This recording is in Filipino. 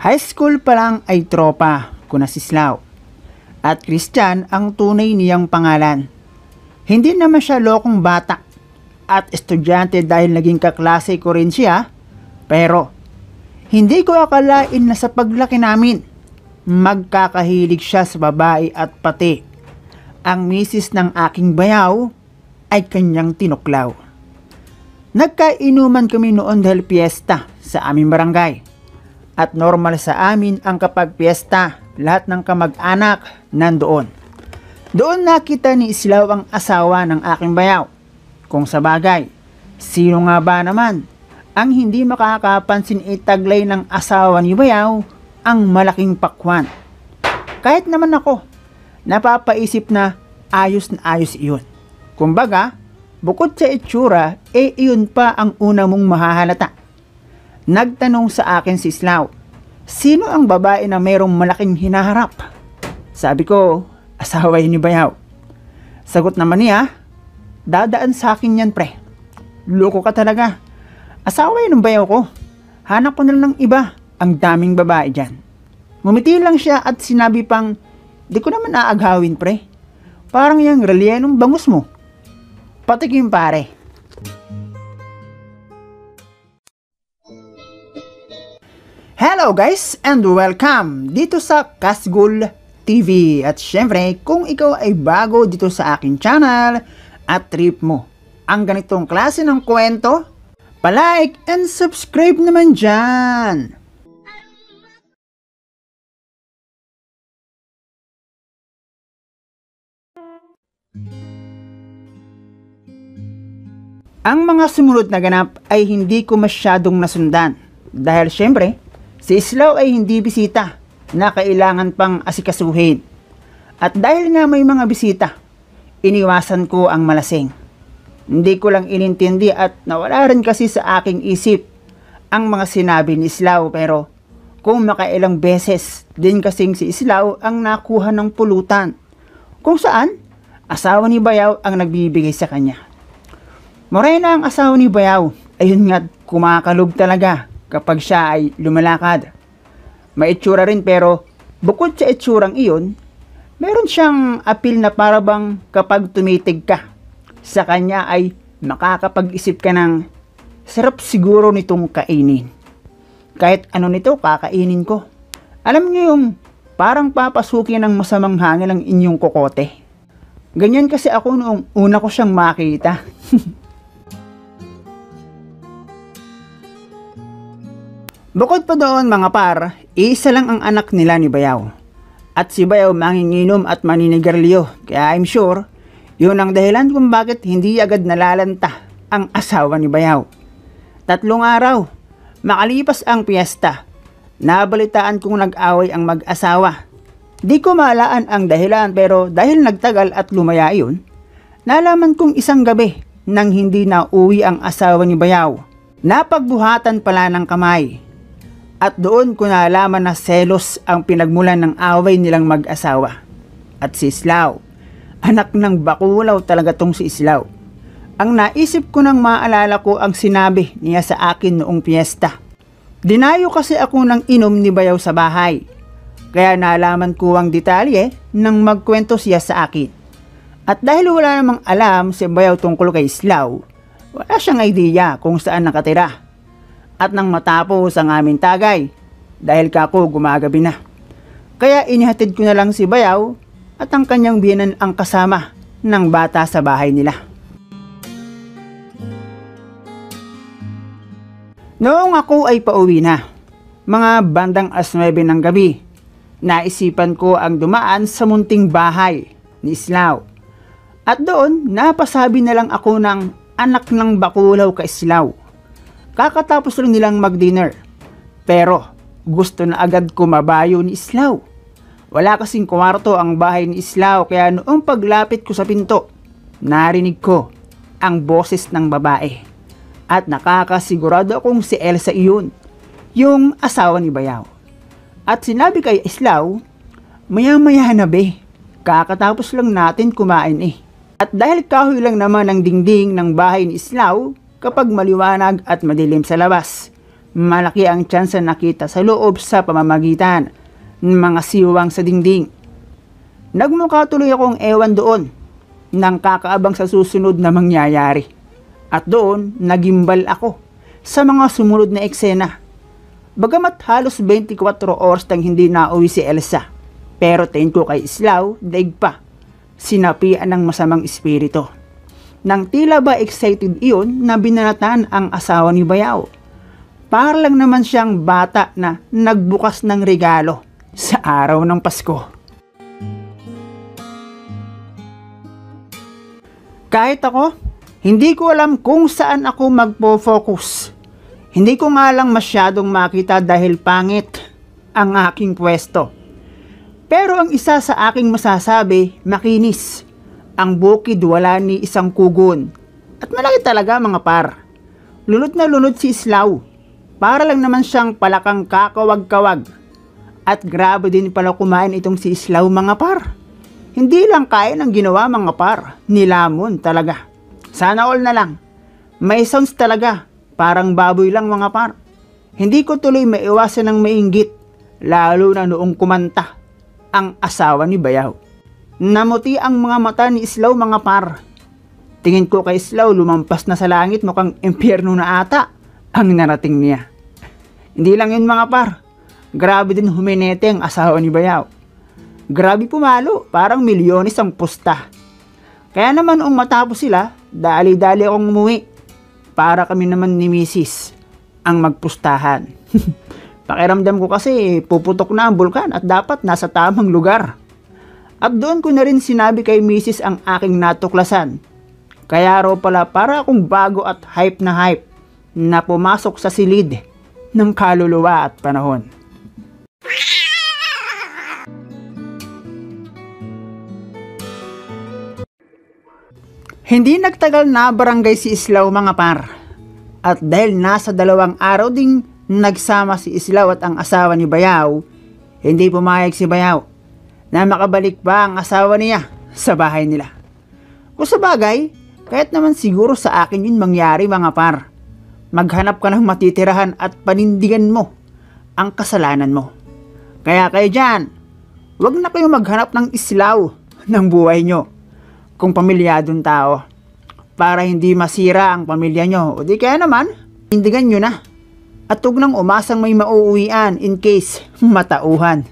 High school pa lang ay tropa ko na si Islaw. At Christian ang tunay niyang pangalan. Hindi naman siya lokong bata at estudyante dahil naging kaklase ko rin siya. Pero hindi ko akalain na sa paglaki namin, magkakahilig siya sa babae at pati ang misis ng aking bayaw ay kanyang tinuklaw. Nagkainuman kami noon dahil piyesta sa aming barangay. At normal sa amin ang kapag piyesta, lahat ng kamag-anak nandoon. Doon nakita ni Islaw ang asawa ng aking bayaw. Kung sa bagay, sino nga ba naman ang hindi makakapansin itaglay ng asawa ni bayaw ang malaking pakwan? Kahit naman ako, napapaisip na ayos iyon. Kumbaga, bukod sa itsura, iyon pa ang una mong mahahalata. Nagtanong sa akin si Islaw, sino ang babae na mayroong malaking hinaharap? Sabi ko, asawa yun ni bayaw. Sagot naman niya, dadaan sa akin yan pre. Loko ka talaga. Asawa yun ng bayaw ko. Hanap ko na lang ng iba. Ang daming babae dyan. Ngumiti lang siya at sinabi pang, di ko naman aagawin pre. Parang yung relyenong bangus mo. Patikim pare. Hello guys and welcome dito sa Kasgul TV. At syempre, kung ikaw ay bago dito sa aking channel at trip mo ang ganitong klase ng kwento, palike and subscribe naman dyan. Ang mga sumunod na ganap ay hindi ko masyadong nasundan dahil syempre, si Islaw ay hindi bisita na kailangan pang asikasuhin. At dahil nga may mga bisita, iniwasan ko ang malasing. Hindi ko lang inintindi at nawala rin kasi sa aking isip ang mga sinabi ni Islaw, pero kung makailang beses din kasing si Islaw ang nakuha ng pulutan, kung saan asawa ni bayaw ang nagbibigay sa kanya. Morena ang asawa ni bayaw, ayun nga kumakalog talaga kapag siya ay lumalakad. May itsura rin pero bukod sa itsurang iyon, meron siyang apil na parabang kapag tumitig ka sa kanya ay makakapag-isip ka ng sarap siguro nitong kainin. Kahit ano nito kakainin ko. Alam niyo yung parang papasukin ng masamang hangin ang inyong kokote. Ganyan kasi ako noong una ko siyang makita. Bukod pa doon mga par, isa lang ang anak nila ni bayaw. At si bayaw manginginom at maninigarilyo. Kaya I'm sure, yun ang dahilan kung bakit hindi agad nalalanta ang asawa ni bayaw. 3 araw, makalipas ang piyesta, nabalitaan kong nag-away ang mag-asawa. Di ko maalaan ang dahilan pero dahil nagtagal at lumaya yun, nalaman kong isang gabi nang hindi na uwi ang asawa ni bayaw. Napagbuhatan pala ng kamay. At doon ko nalaman na selos ang pinagmulan ng away nilang mag-asawa. At si Islaw, anak ng bakulaw talaga tong si Islaw. Ang naisip ko nang maalala ko ang sinabi niya sa akin noong piyesta. Dinayo kasi ako ng inom ni bayaw sa bahay. Kaya nalaman ko ang detalye nang magkwento siya sa akin. At dahil wala namang alam si bayaw tungkol kay Islaw, wala siyang idea kung saan nakatira. At nang matapos ang aming tagay, dahil kako gumagabi na. Kaya inihatid ko na lang si bayaw at ang kanyang biyenan ang kasama ng bata sa bahay nila. Noong ako ay pauwi na, mga bandang 9 ng gabi, naisipan ko ang dumaan sa munting bahay ni Islaw. At doon, napasabi na lang ako ng anak ng bakulaw ka Islaw. Kakatapos lang nilang mag-dinner. Pero gusto na agad kumabayo ni Islaw. Wala kasing kwarto ang bahay ni Islaw kaya noong paglapit ko sa pinto, narinig ko ang boses ng babae. At nakakasigurado akong si Elsa iyon, yung asawa ni bayaw. At sinabi kay Islaw, maya-maya na be, kakatapos lang natin kumain eh. At dahil kahoy lang naman ang dingding ng bahay ni Islaw, kapag maliwanag at madilim sa labas. Malaki ang tsansa nakita sa loob sa pamamagitan ng mga siwang sa dingding. Nagmukha tuloy akong ewan doon nang kakaabang sa susunod na mangyayari. At doon, nagimbal ako sa mga sumunod na eksena. Bagamat halos 24 oras tang hindi nauwi si Elsa, pero tingin ko kay Islaw, daig pa. Sinapian ng masamang espiritu. Nang tila ba excited iyon na binanatan ang asawa ni Bayaw. Para lang naman siyang bata na nagbukas ng regalo sa araw ng Pasko. Kahit ako, hindi ko alam kung saan ako magpo-focus. Hindi ko nga lang masyadong makita dahil pangit ang aking pwesto. Pero ang isa sa aking masasabi, makinis. Ang bukid wala ni isang kugon. At malaki talaga mga par. Lunod na lunod si Islaw. Para lang naman siyang palakang kakawag-kawag. At grabe din pala kumain itong si Islaw mga par. Hindi lang kaya ng ginawa mga par. Nilamon talaga. Sana all na lang. May sounds talaga. Parang baboy lang mga par. Hindi ko tuloy maiwasan ng mainggit. Lalo na noong kumanta ang asawa ni Bayaw. Namuti ang mga mata ni Islaw mga par. Tingin ko kay Islaw lumampas na sa langit, mukhang impyerno na ata ang narating niya. Hindi lang yun mga par. Grabe din huminete ang asawa ni Bayaw. Grabe pumalo, parang milyones ang pusta. Kaya naman nung matapos sila, dali-dali akong umuwi. Para kami naman ni Mrs. ang magpustahan. Pakiramdam ko kasi puputok na ang bulkan at dapat nasa tamang lugar. At doon ko na rin sinabi kay Mrs. ang aking natuklasan. Kaya raw pala para akong bago at hype na pumasok sa silid ng kaluluwa at panahon. Hindi nagtagal na barangay si Islaw mga par. At dahil nasa 2 araw ding nagsama si Islaw at ang asawa ni Bayaw, hindi pumayag si Bayaw na makabalik pa ang asawa niya sa bahay nila. Kung sa bagay, kahit naman siguro sa akin yun mangyari mga par. Maghanap ka ng matitirahan at panindigan mo ang kasalanan mo. Kaya kayo dyan, huwag na kayong maghanap ng Islaw ng buhay nyo kung pamilyadong tao, para hindi masira ang pamilya nyo. O di kaya naman, hindigan nyo na. At huwag nang umasang may mauuwian in case matauhan.